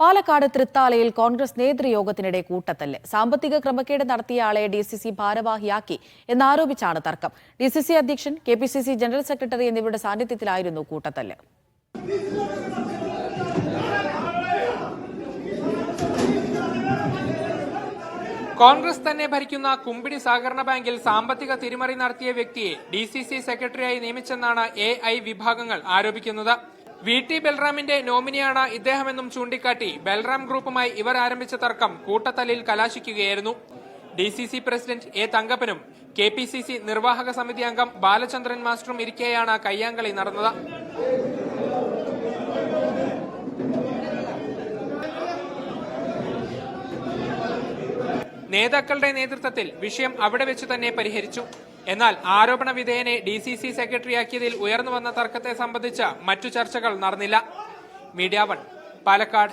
പാലക്കാട് തൃത്താലയിൽ കോൺഗ്രസ് നേതൃയോഗത്തിനിടെ കൂട്ടത്തല്ല്. സാമ്പത്തിക ക്രമക്കേട് നടത്തിയ ആളെ ഡിസിസി ഭാരവാഹിയാക്കി എന്നാരോപിച്ചാണ് തർക്കം. ഡിസിസി അധ്യക്ഷൻ, കെപിസിസി ജനറൽ സെക്രട്ടറി എന്നിവരുടെ സാന്നിധ്യത്തിലായിരുന്നു കൂട്ടത്തല്ല്. കോൺഗ്രസ് തന്നെ ഭരിക്കുന്ന കുമ്പിടി സഹകരണ ബാങ്കിൽ സാമ്പത്തിക തിരിമറി നടത്തിയ വ്യക്തിയെ ഡിസിസി സെക്രട്ടറിയായി നിയമിച്ചെന്നാണ് എഐ വിഭാഗങ്ങൾ ആരോപിക്കുന്നത്. വി.ടി. ബൽറാമിന്റെ നോമിനിയാണ് ഇദ്ദേഹമെന്നും ചൂണ്ടിക്കാട്ടി ബൽറാം ഗ്രൂപ്പുമായി ഇവർ ആരംഭിച്ച തർക്കം കൂട്ടത്തല്ലിൽ കലാശിക്കുകയായിരുന്നു. ഡിസിസി പ്രസിഡന്റ് എ തങ്കപ്പനും കെപിസിസി നിർവാഹക സമിതി അംഗം ബാലചന്ദ്രൻ മാസ്റ്ററും ഇരിക്കെയാണ് കയ്യാങ്കളി നടന്നത്. നേതാക്കളുടെ നേതൃത്വത്തിൽ വിഷയം അവിടെ വെച്ച് തന്നെ പരിഹരിച്ചു. എന്നാൽ ആരോപണ വിധേയനെ ഡിസിസി സെക്രട്ടറിയാക്കിയതിൽ ഉയർന്നുവന്ന തർക്കത്തെ സംബന്ധിച്ച് മറ്റു ചർച്ചകൾ നടന്നില്ല. മീഡിയ 1, പാലക്കാട്.